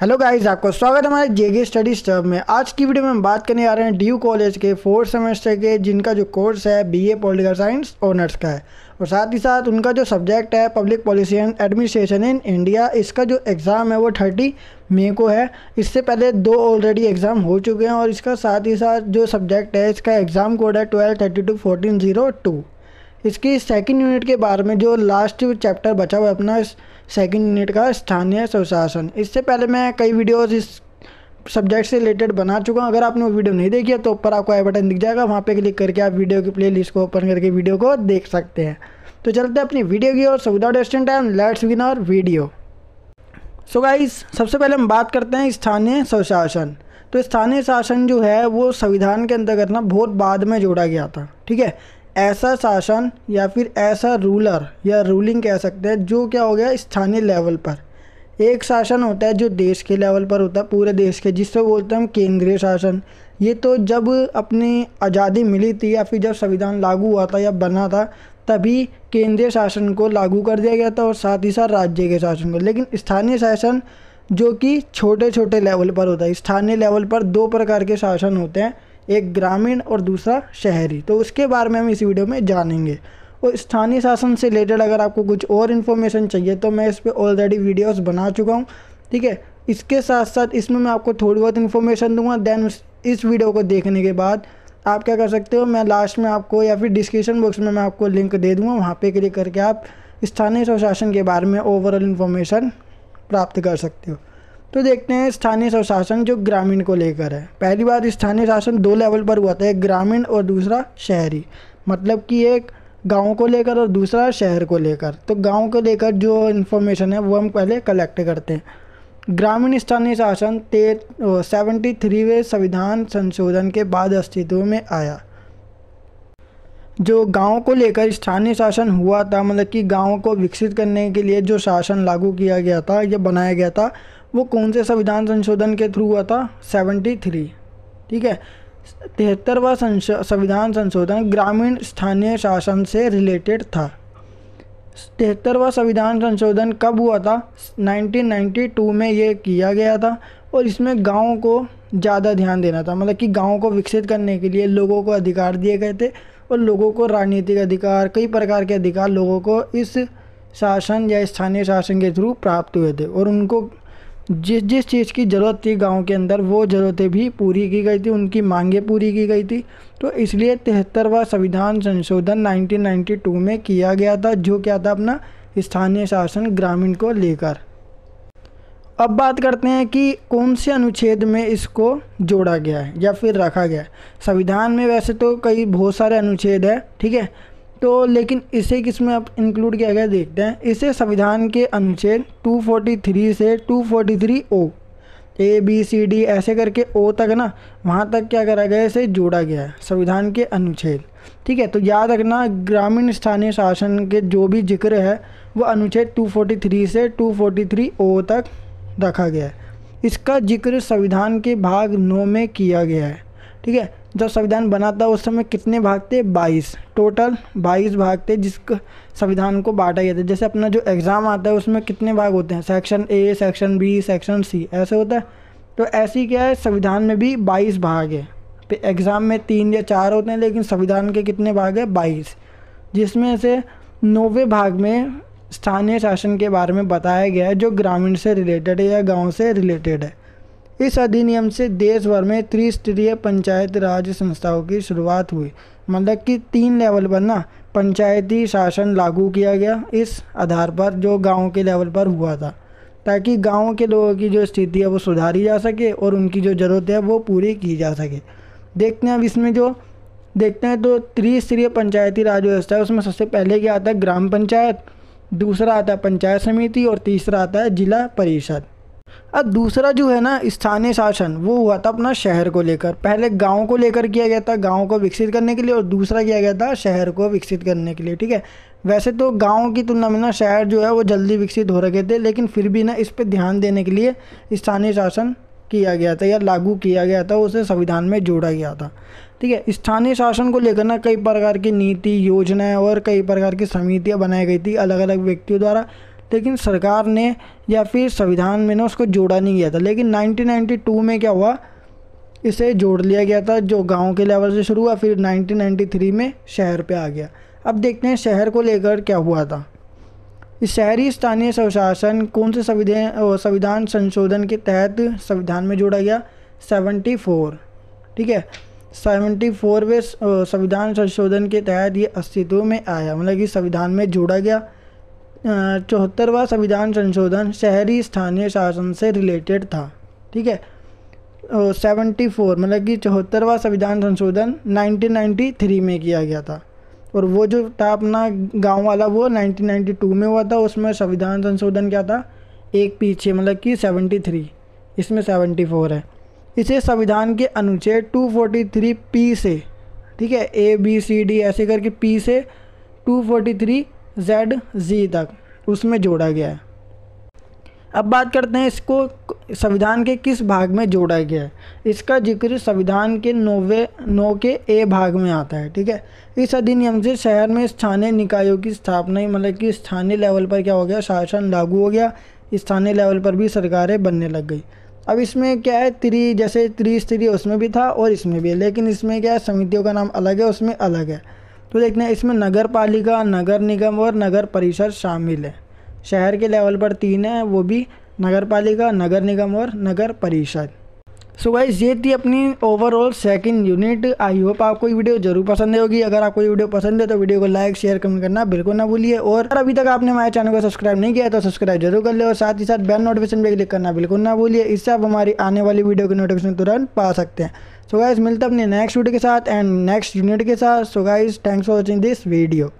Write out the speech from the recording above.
Hello guys, आपको स्वागत है हमारे जेके स्टडी स्टब में। आज की वीडियो में हम बात करने आ रहे हैं ड्यू कॉलेज के 4th सेमेस्टर के, जिनका जो कोर्स है बीए पॉलिटिकल साइंस ऑनर्स का है, और साथ ही साथ उनका जो सब्जेक्ट है public policy and administration in India. इसका जो एग्ज़ाम है वो 30 मई को है। इससे पहले 2 ऑलरेडी एग्ज़ाम हो चुके हैं, और इसका साथ ही साथ जो सब्जेक्ट है इसका एग्ज़ाम कोड है 1232-1402। इसकी सेकंड यूनिट के बारे में जो लास्ट चैप्टर बचा हुआ है अपना सेकंड यूनिट का, स्थानीय स्वशासन। इससे पहले मैं कई वीडियोस इस सब्जेक्ट से रिलेटेड बना चुका हूं। अगर आपने वो वीडियो नहीं देखी है तो ऊपर आपको आई बटन दिख जाएगा, वहां पे क्लिक करके आप वीडियो की प्लेलिस्ट को ओपन करके वीडियो को देख सकते हैं। तो चलते हैं अपनी वीडियो की, और so without wasting time let's begin our video. So guys, सबसे पहले हम बात करते हैं स्थानीय स्वशासन। तो स्थानीय शासन जो है वो संविधान के अंतर्गत ना बहुत बाद में जोड़ा गया था। ठीक है, ऐसा शासन या फिर ऐसा रूलर या रूलिंग कह सकते हैं जो क्या हो गया स्थानीय लेवल पर। एक शासन होता है जो देश के लेवल पर होता है, पूरे देश के, जिससे बोलते हैं हम केंद्रीय शासन। ये तो जब अपनी आज़ादी मिली थी या फिर जब संविधान लागू हुआ था या बना था तभी केंद्रीय शासन को लागू कर दिया गया था, और साथ ही साथ राज्य के शासन को। लेकिन स्थानीय शासन जो कि छोटे छोटे लेवल पर होता है, स्थानीय लेवल पर 2 प्रकार के शासन होते हैं, एक ग्रामीण और दूसरा शहरी। तो उसके बारे में हम इस वीडियो में जानेंगे। और स्थानीय शासन से रिलेटेड अगर आपको कुछ और इन्फॉर्मेशन चाहिए तो मैं इस पर ऑलरेडी वीडियोस बना चुका हूँ। ठीक है, इसके साथ साथ इसमें मैं आपको थोड़ी बहुत इन्फॉर्मेशन दूंगा। देन इस वीडियो को देखने के बाद आप क्या कर सकते हो, मैं लास्ट में आपको या फिर डिस्क्रिप्शन बॉक्स में मैं आपको लिंक दे दूँगा, वहाँ पर क्लिक करके आप स्थानीय स्वशासन के बारे में ओवरऑल इन्फॉर्मेशन प्राप्त कर सकते हो। तो देखते हैं स्थानीय स्वशासन जो ग्रामीण को लेकर है। पहली बार स्थानीय शासन 2 लेवल पर हुआ था, एक ग्रामीण और दूसरा शहरी। मतलब कि एक गांव को लेकर और दूसरा शहर को लेकर। तो गांव को लेकर जो इन्फॉर्मेशन है वो हम पहले कलेक्ट करते हैं। ग्रामीण स्थानीय शासन 73वें संविधान संशोधन के बाद अस्तित्व में आया। जो गांव को लेकर स्थानीय शासन हुआ था, मतलब कि गांव को विकसित करने के लिए जो शासन लागू किया गया था या बनाया गया था, वो कौन से संविधान संशोधन के थ्रू हुआ था? 73। ठीक है, 73वां संविधान संशोधन ग्रामीण स्थानीय शासन से रिलेटेड था। 73वां संविधान संशोधन कब हुआ था? 1992 में ये किया गया था, और इसमें गाँव को ज़्यादा ध्यान देना था। मतलब कि गाँव को विकसित करने के लिए लोगों को अधिकार दिए गए थे, और लोगों को राजनीतिक अधिकार, कई प्रकार के अधिकार लोगों को इस शासन या स्थानीय शासन के थ्रू प्राप्त हुए थे, और उनको जिस जिस चीज़ की ज़रूरत थी गांव के अंदर वो ज़रूरतें भी पूरी की गई थी, उनकी मांगें पूरी की गई थी। तो इसलिए 73वां संविधान संशोधन 1992 में किया गया था, जो क्या था अपना स्थानीय शासन ग्रामीण को लेकर। अब बात करते हैं कि कौन से अनुच्छेद में इसको जोड़ा गया है या फिर रखा गया है। संविधान में वैसे तो बहुत सारे अनुच्छेद हैं, ठीक है, तो लेकिन इसे किस में अब इंक्लूड किया गया देखते हैं। इसे संविधान के अनुच्छेद 243 से 243O, ABCD ऐसे करके O तक ना, वहाँ तक क्या करा गया, इसे जोड़ा गया है संविधान के अनुच्छेद। ठीक है, तो याद रखना ग्रामीण स्थानीय शासन के जो भी जिक्र है वो अनुच्छेद 243 से 243O तक रखा गया है। इसका जिक्र संविधान के भाग 9 में किया गया है। ठीक है, जब संविधान बना था उस समय कितने भाग थे? 22, टोटल 22 भाग थे जिसको संविधान को बांटा गया था। जैसे अपना जो एग्ज़ाम आता है उसमें कितने भाग होते हैं? Section A, section B, section C ऐसे होता है। तो ऐसे ही क्या है, संविधान में भी 22 भाग है। तो एग्ज़ाम में 3 या 4 होते हैं, लेकिन संविधान के कितने भाग है? 22, जिसमें से 9वें भाग में स्थानीय शासन के बारे में बताया गया है, जो ग्रामीण से रिलेटेड है या गाँव से रिलेटेड है। इस अधिनियम से देश भर में त्रिस्तरीय पंचायत राज संस्थाओं की शुरुआत हुई। मतलब कि 3 लेवल पर ना पंचायती शासन लागू किया गया, इस आधार पर जो गांव के लेवल पर हुआ था, ताकि गांव के लोगों की जो स्थिति है वो सुधारी जा सके और उनकी जो ज़रूरत है वो पूरी की जा सके। देखते हैं अब इसमें जो देखते हैं, तो त्रिस्तरीय पंचायती राज व्यवस्था है, उसमें सबसे पहले क्या आता है? ग्राम पंचायत, दूसरा आता है पंचायत समिति, और तीसरा आता है जिला परिषद। अब दूसरा जो है ना स्थानीय शासन, वो हुआ था अपना शहर को लेकर। पहले गांव को लेकर किया गया था, गांव को विकसित करने के लिए, और दूसरा किया गया था शहर को विकसित करने के लिए। ठीक है, वैसे तो गांव की तुलना में ना शहर जो है वो जल्दी विकसित हो रखे थे, लेकिन फिर भी ना इस पे ध्यान देने के लिए स्थानीय शासन किया गया था या लागू किया गया था, उसे संविधान में जोड़ा गया था। ठीक है, स्थानीय शासन को लेकर ना कई प्रकार की नीति, योजनाएँ और कई प्रकार की समितियाँ बनाई गई थी अलग अलग व्यक्तियों द्वारा। लेकिन सरकार ने या फिर संविधान में ना उसको जोड़ा नहीं गया था। लेकिन 1992 में क्या हुआ, इसे जोड़ लिया गया था, जो गांव के लेवल से शुरू हुआ, फिर 1993 में शहर पे आ गया। अब देखते हैं शहर को लेकर क्या हुआ था। इस शहरी स्थानीय स्वशासन कौन से संविधान संशोधन के तहत संविधान में जोड़ा गया? 74, ठीक है, 74वें संविधान संशोधन के तहत ये अस्तित्व में आया, मतलब कि संविधान में जोड़ा गया। 74वां संविधान संशोधन शहरी स्थानीय शासन से रिलेटेड था, ठीक है। 74 मतलब कि 74वां संविधान संशोधन 1993 में किया गया था, और वो जो था अपना गांव वाला वो 1992 में हुआ था। उसमें संविधान संशोधन क्या था, एक पीछे, मतलब कि 73, इसमें 74 है। इसे संविधान के अनुच्छेद 243 से, ठीक है, ABCD ऐसे करके P से 243ZG तक उसमें जोड़ा गया है। अब बात करते हैं इसको संविधान के किस भाग में जोड़ा गया है। इसका जिक्र संविधान के 9 के A भाग में आता है, ठीक है। इस अधिनियम से शहर में स्थानीय निकायों की स्थापना, मतलब कि स्थानीय लेवल पर क्या हो गया, शासन लागू हो गया, स्थानीय लेवल पर भी सरकारें बनने लग गई। अब इसमें क्या है, जैसे त्रिस्तरीय उसमें भी था और इसमें भी है, लेकिन इसमें क्या है, समितियों का नाम अलग है, उसमें अलग है। तो देखते हैं इसमें नगर पालिका, नगर निगम और नगर परिषद शामिल है। शहर के लेवल पर 3 है, वो भी नगर पालिका, नगर निगम और नगर परिषद। सो गाइस ये थी अपनी overall second unit. I hope आपको ये वीडियो जरूर पसंद होगी। अगर आपको ये वीडियो पसंद है तो वीडियो को लाइक, शेयर, कमेंट करना बिल्कुल ना भूलिए। और अगर अभी तक आपने हमारे चैनल को सब्सक्राइब नहीं किया है तो सब्सक्राइब जरूर कर ले, और साथ ही साथ बेल नोटिफिकेशन पे क्लिक करना बिल्कुल ना भूलिए। इससे आप हमारी आने वाली वीडियो की नोटिफिकेशन तुरंत पा सकते हैं। सो गाइस मिलते हैं अपने नेक्स्ट वीडियो के साथ एंड नेक्स्ट यूनिट के साथ। So guys thanks for watching this video.